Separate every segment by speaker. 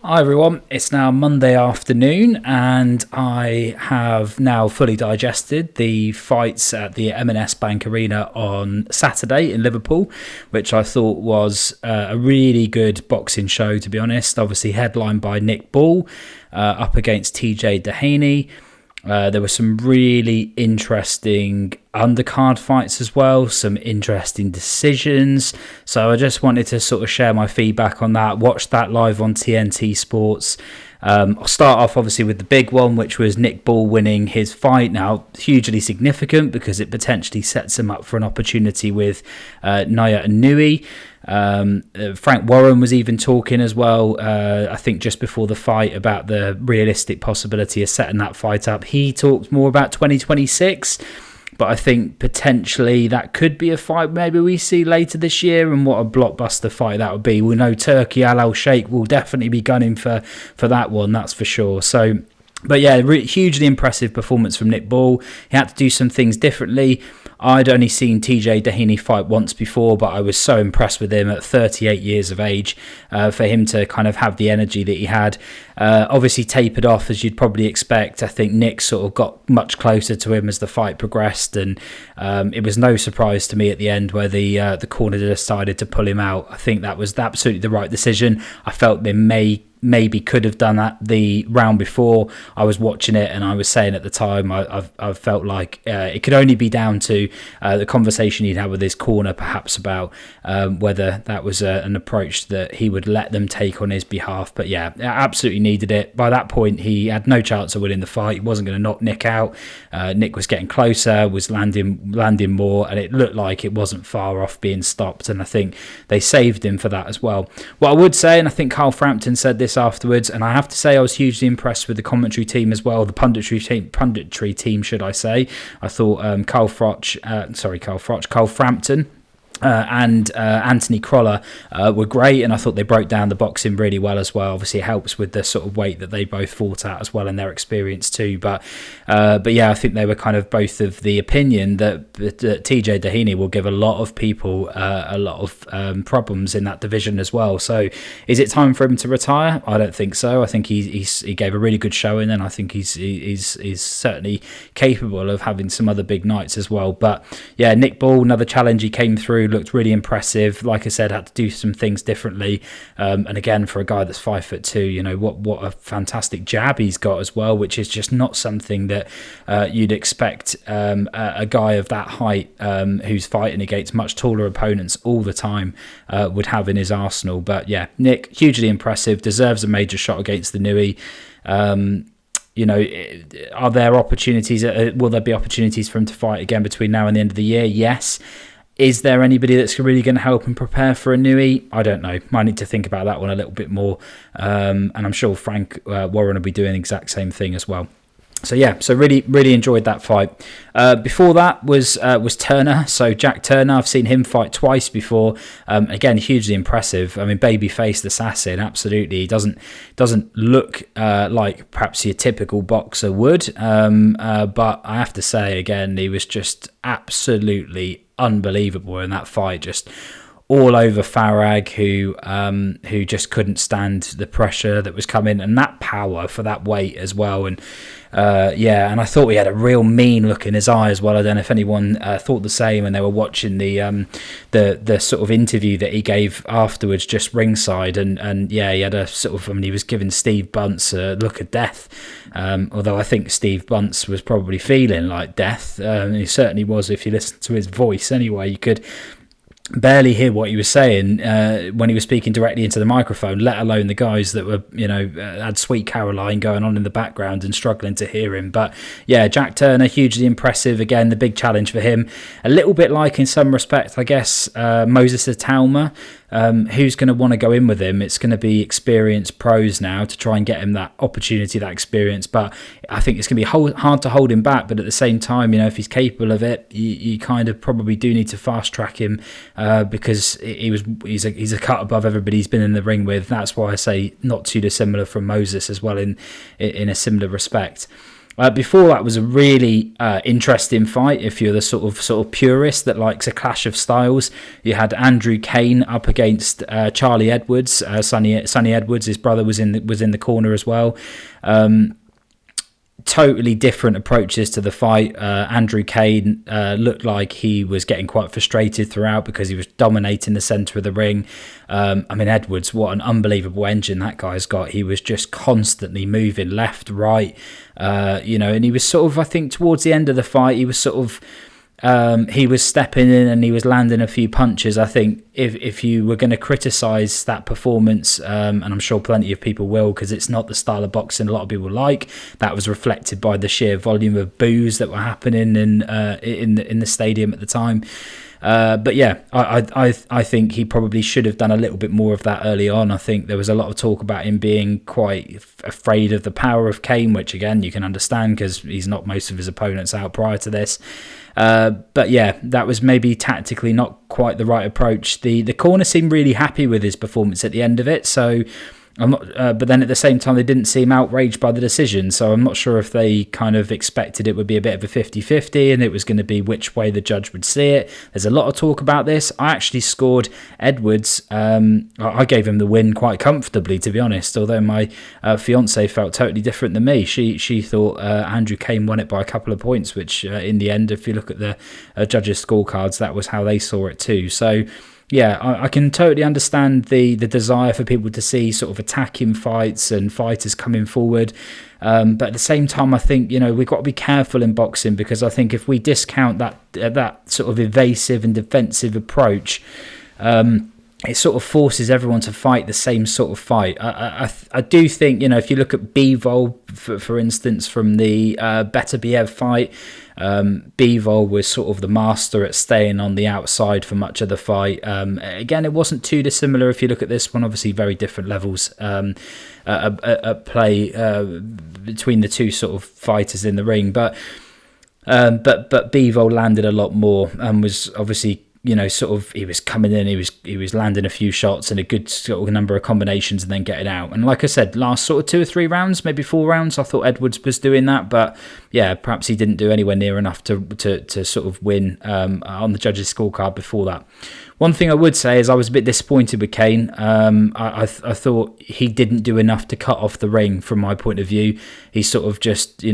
Speaker 1: Hi everyone, it's now Monday afternoon and I have now fully digested the fights at the M&S Bank Arena on Saturday in Liverpool, which I thought was a really good boxing show, to be honest. Obviously headlined by Nick Ball up against TJ Doheny. There were some really interesting undercard fights as well, some interesting decisions. So I just wanted to sort of share my feedback on that. Watched that live on TNT Sports. I'll start off obviously with the big one, which was Nick Ball winning his fight. Now, hugely significant because it potentially sets him up for an opportunity with Ionut Boluta. Frank Warren was even talking as well, I think just before the fight, about the realistic possibility of setting that fight up. He talked more about 2026, but I think potentially that could be a fight maybe we see later this year, and what a blockbuster fight that would be. We know Turkey Al Sheikh will definitely be gunning for that one, that's for sure. So, but yeah, hugely impressive performance from Nick Ball. He had to do some things differently. I'd only seen TJ Doheny fight once before, but I was so impressed with him at 38 years of age, for him to kind of have the energy that he had. Obviously tapered off as you'd probably expect. I think Nick sort of got much closer to him as the fight progressed, and it was no surprise to me at the end where the corner decided to pull him out. I think that was absolutely the right decision. I felt they maybe could have done that the round before. I was watching it and I was saying at the time I felt like it could only be down to the conversation he'd had with his corner, perhaps about whether that was an approach that he would let them take on his behalf. But yeah, absolutely needed it. By that point he had no chance of winning the fight. He wasn't going to knock Nick out. Nick was getting closer, was landing more, and it looked like it wasn't far off being stopped, and I think they saved him for that as well. What I would say, and I think Carl Frampton said this afterwards, and I have to say I was hugely impressed with the commentary team as well, the punditry team should I say. I thought Carl Frampton and Anthony Crolla were great, and I thought they broke down the boxing really well as well. Obviously it helps with the sort of weight that they both fought at as well, and their experience too, but yeah, I think they were kind of both of the opinion that TJ Doheny will give a lot of people a lot of problems in that division as well. So is it time for him to retire? I don't think so. I think he gave a really good showing, and I think he's certainly capable of having some other big nights as well. But yeah, Nick Ball, another challenge, he came through, looked really impressive. Like I said, had to do some things differently, and again, for a guy that's 5'2", you know, what a fantastic jab he's got as well, which is just not something that you'd expect a guy of that height, who's fighting against much taller opponents all the time, would have in his arsenal. But yeah, Nick, hugely impressive, deserves a major shot against the Nui. You know, are there opportunities? Will there be opportunities for him to fight again between now and the end of the year? Yes. Is there anybody that's really going to help him prepare for a Nui? I don't know. Might need to think about that one a little bit more. And I'm sure Frank Warren will be doing the exact same thing as well. So yeah, so really enjoyed that fight. Before that was Turner. So Jack Turner, I've seen him fight twice before. Again, hugely impressive. I mean, baby-faced assassin, absolutely. He doesn't look like perhaps your typical boxer would. But I have to say again, he was just absolutely unbelievable in that fight. Just all over Farag, who just couldn't stand the pressure that was coming, and that power for that weight as well. And yeah, and I thought he had a real mean look in his eye as well. I don't know if anyone thought the same when they were watching the sort of interview that he gave afterwards, just ringside. And yeah, he had a sort of, I mean, he was giving Steve Bunce a look of death. Although I think Steve Bunce was probably feeling like death. He certainly was. If you listen to his voice anyway, you could barely hear what he was saying when he was speaking directly into the microphone, let alone the guys that were, you know, had Sweet Caroline going on in the background and struggling to hear him. But yeah, Jack Turner, hugely impressive. Again, the big challenge for him, a little bit like in some respect, I guess, Moses Atalma. Who's going to want to go in with him? It's going to be experienced pros now to try and get him that opportunity, that experience. But I think it's going to be hard to hold him back. But at the same time, you know, if he's capable of it, you kind of probably do need to fast track him because he's a cut above everybody he's been in the ring with. That's why I say not too dissimilar from Moses as well in a similar respect. Before that was a really interesting fight. If you're the sort of purist that likes a clash of styles, you had Andrew Cain up against Charlie Edwards. Sonny Edwards, his brother, was in the corner as well. Totally different approaches to the fight. Andrew Cain looked like he was getting quite frustrated throughout because he was dominating the centre of the ring. Edwards, what an unbelievable engine that guy's got. He was just constantly moving left, right, and he was sort of, I think, towards the end of the fight, he was sort of he was stepping in and he was landing a few punches. I think if you were going to criticise that performance, and I'm sure plenty of people will, because it's not the style of boxing a lot of people like, that was reflected by the sheer volume of boos that were happening in the stadium at the time. But yeah, I think he probably should have done a little bit more of that early on. I think there was a lot of talk about him being quite afraid of the power of Cain, which again you can understand because he's knocked most of his opponents out prior to this. But yeah, that was maybe tactically not quite the right approach. The corner seemed really happy with his performance at the end of it, so I'm not. But then at the same time, they didn't seem outraged by the decision, so I'm not sure if they kind of expected it would be a bit of a 50-50 and it was going to be which way the judge would see it. There's a lot of talk about this. I actually scored Edwards. I gave him the win quite comfortably, to be honest, although my fiance felt totally different than me. She thought Andrew Cain won it by a couple of points, which in the end, if you look at the judges' scorecards, that was how they saw it too. So yeah, I can totally understand the desire for people to see sort of attacking fights and fighters coming forward. But at the same time, I think, we've got to be careful in boxing, because I think if we discount that sort of evasive and defensive approach, it sort of forces everyone to fight the same sort of fight. I do think, if you look at Bivol, for instance, from the Beterbiev fight, Bivol was sort of the master at staying on the outside for much of the fight. Again, it wasn't too dissimilar if you look at this one. Obviously, very different levels at play between the two sort of fighters in the ring. But Bivol landed a lot more and was obviously, sort of, he was coming in, he was landing a few shots and a good sort of number of combinations and then getting out. And like I said, last sort of 2 or 3 rounds, maybe 4 rounds, I thought Edwards was doing that, but yeah, perhaps he didn't do anywhere near enough to sort of win on the judges' scorecard before that. One thing I would say is I was a bit disappointed with Cain. I thought he didn't do enough to cut off the ring from my point of view. He sort of just, he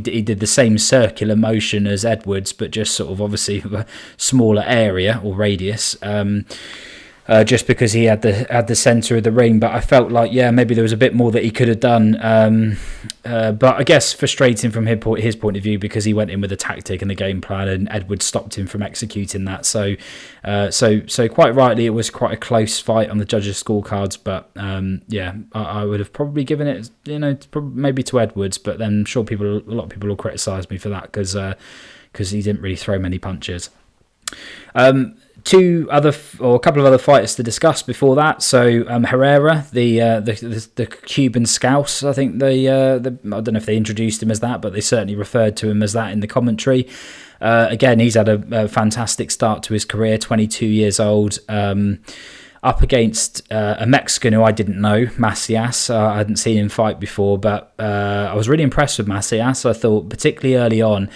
Speaker 1: did the same circular motion as Edwards, but just sort of obviously a smaller area or radius. Just because he had the centre of the ring, but I felt like, yeah, maybe there was a bit more that he could have done. But I guess frustrating from his point of view, because he went in with a tactic and a game plan, and Edwards stopped him from executing that. So quite rightly, it was quite a close fight on the judges' scorecards. But yeah, I would have probably given it, maybe to Edwards. But then I'm sure a lot of people will criticise me for that because he didn't really throw many punches. A couple of other fighters to discuss before that. So Herrera, the Cuban Scouse, I think I don't know if they introduced him as that, but they certainly referred to him as that in the commentary. Again, he's had a fantastic start to his career, 22 years old. Up against a Mexican who I didn't know, Macias. I hadn't seen him fight before, but I was really impressed with Macias. I thought, particularly early on,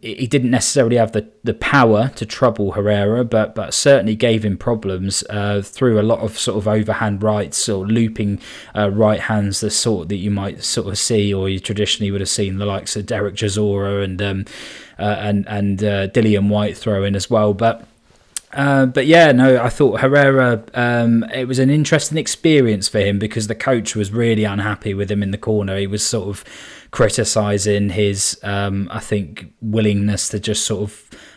Speaker 1: he didn't necessarily have the power to trouble Herrera, but certainly gave him problems through a lot of sort of overhand rights or looping right hands, the sort that you might sort of see, or you traditionally would have seen the likes of Derek Chisora and Dillian White throw in as well. But yeah, no, I thought Herrera, it was an interesting experience for him because the coach was really unhappy with him in the corner. He was sort of criticising his, I think, willingness to just sort of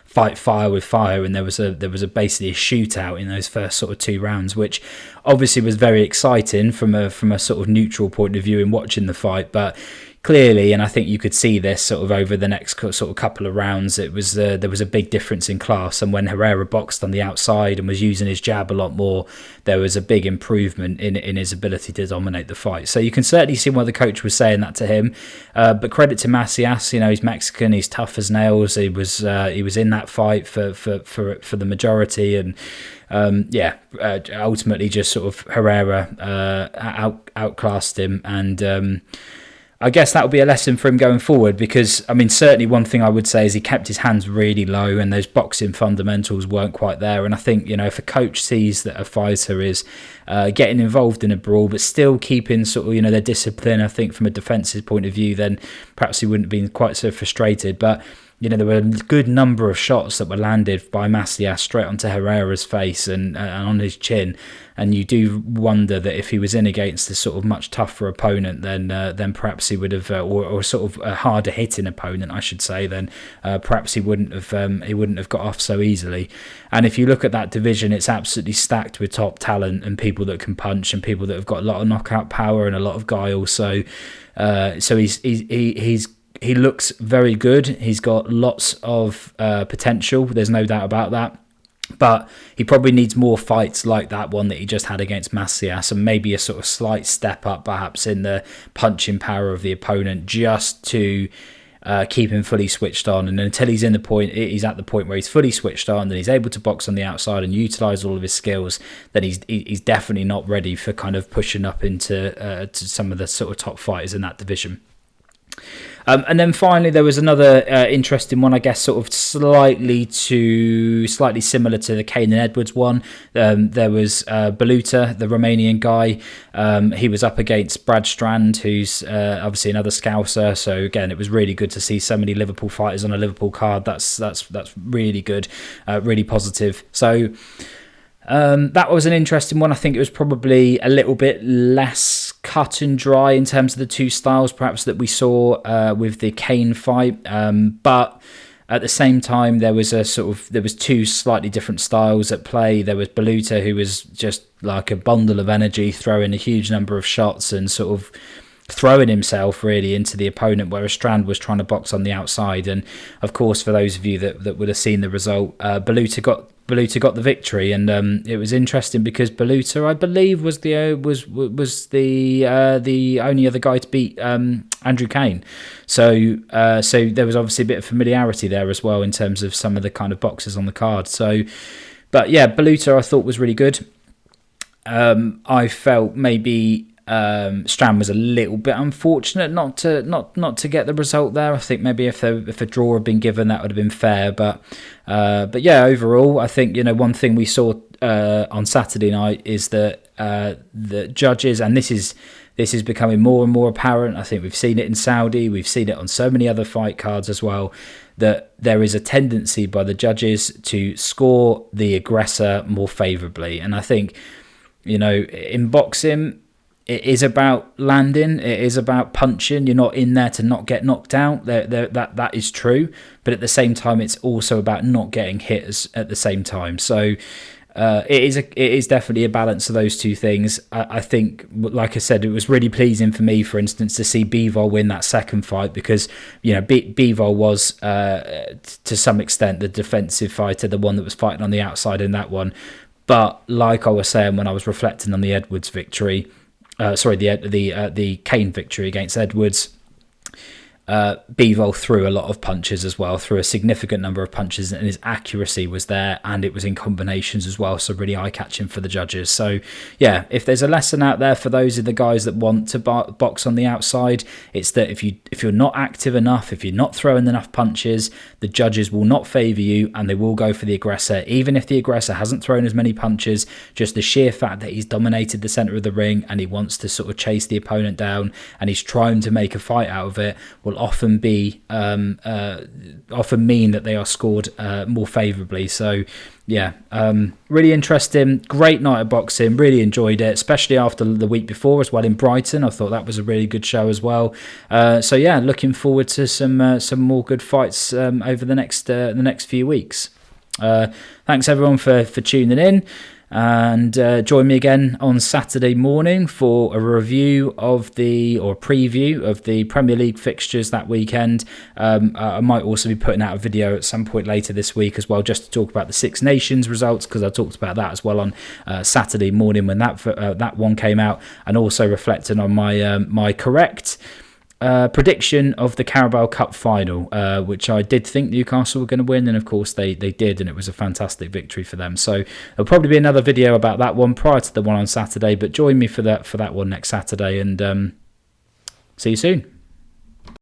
Speaker 1: fight fire with fire, and there was basically a shootout in those first sort of 2 rounds, which obviously was very exciting from a sort of neutral point of view in watching the fight, but clearly, and I think you could see this sort of over the next sort of couple of rounds, there was a big difference in class. And when Herrera boxed on the outside and was using his jab a lot more, there was a big improvement in his ability to dominate the fight. So you can certainly see why the coach was saying that to him. But credit to Macias, he's Mexican, he's tough as nails. He was in that fight for the majority, and ultimately just sort of Herrera outclassed him, and I guess that would be a lesson for him going forward, because, I mean, certainly one thing I would say is he kept his hands really low and those boxing fundamentals weren't quite there. And I think, you know, if a coach sees that a fighter is getting involved in a brawl but still keeping sort of, you know, their discipline, I think from a defensive point of view, then perhaps he wouldn't have been quite so frustrated. But, you know, there were a good number of shots that were landed by Macias straight onto Herrera's face and on his chin. And you do wonder that if he was in against this sort of much tougher opponent, then perhaps he would have, or sort of a harder hitting opponent, I should say, then perhaps he wouldn't have got off so easily. And if you look at that division, it's absolutely stacked with top talent and people that can punch and people that have got a lot of knockout power and a lot of guile. So he looks very good. He's got lots of potential. There's no doubt about that. But he probably needs more fights like that one that he just had against Macias, and maybe a sort of slight step up perhaps in the punching power of the opponent, just to keep him fully switched on. And until he's at the point where he's fully switched on, then he's able to box on the outside and utilise all of his skills, then he's definitely not ready for kind of pushing up into to some of the sort of top fighters in that division. And then finally, there was another interesting one, I guess, sort of slightly similar to the Cain and Edwards one. There was Boluta, the Romanian guy. He was up against Brad Strand, who's obviously another Scouser. So again, it was really good to see so many Liverpool fighters on a Liverpool card. That's really good, really positive. So that was an interesting one. I think it was probably a little bit less cut and dry in terms of the two styles perhaps that we saw with the Cain fight, but at the same time there was two slightly different styles at play. There was Boluta, who was just like a bundle of energy, throwing a huge number of shots and sort of throwing himself really into the opponent, whereas Strand was trying to box on the outside. And of course, for those of you that would have seen the result, Boluta got the victory. And it was interesting because Boluta, I believe, was the only other guy to beat Andrew Cain. So there was obviously a bit of familiarity there as well in terms of some of the kind of boxers on the card. So, but yeah, Boluta I thought was really good. I felt maybe Strand was a little bit unfortunate not to get the result there. I think maybe if a draw had been given, that would have been fair. But yeah, overall, I think, you know, one thing we saw on Saturday night is that the judges, and this is becoming more and more apparent. I think we've seen it in Saudi, we've seen it on so many other fight cards as well, that there is a tendency by the judges to score the aggressor more favourably. And I think, you know, in boxing, it is about landing. It is about punching. You're not in there to not get knocked out. That is true. But at the same time, it's also about not getting hit at the same time. So it is definitely a balance of those two things. I think, like I said, it was really pleasing for me, for instance, to see Bivol win that second fight, because, you know, Bivol was to some extent the defensive fighter, the one that was fighting on the outside in that one. But like I was saying when I was reflecting on the Edwards victory, the Cain victory against Edwards, Bivol threw a lot of punches as well, threw a significant number of punches, and his accuracy was there, and it was in combinations as well, so really eye-catching for the judges. So yeah, if there's a lesson out there for those of the guys that want to box on the outside, it's that if you're not active enough, if you're not throwing enough punches, the judges will not favour you, and they will go for the aggressor, even if the aggressor hasn't thrown as many punches. Just the sheer fact that he's dominated the centre of the ring and he wants to sort of chase the opponent down and he's trying to make a fight out of it will often mean that they are scored more favourably. So yeah, really interesting, great night of boxing, really enjoyed it, especially after the week before as well in Brighton. I thought that was a really good show as well. So yeah, looking forward to some more good fights over the next few weeks. Thanks everyone for tuning in. And join me again on Saturday morning for a review of preview of the Premier League fixtures that weekend. I might also be putting out a video at some point later this week as well, just to talk about the Six Nations results, because I talked about that as well on Saturday morning when that one came out, and also reflecting on my correct prediction of the Carabao Cup final, which I did think Newcastle were going to win, and of course they did, and it was a fantastic victory for them. So there'll probably be another video about that one prior to the one on Saturday, but join me for that one next Saturday, and see you soon.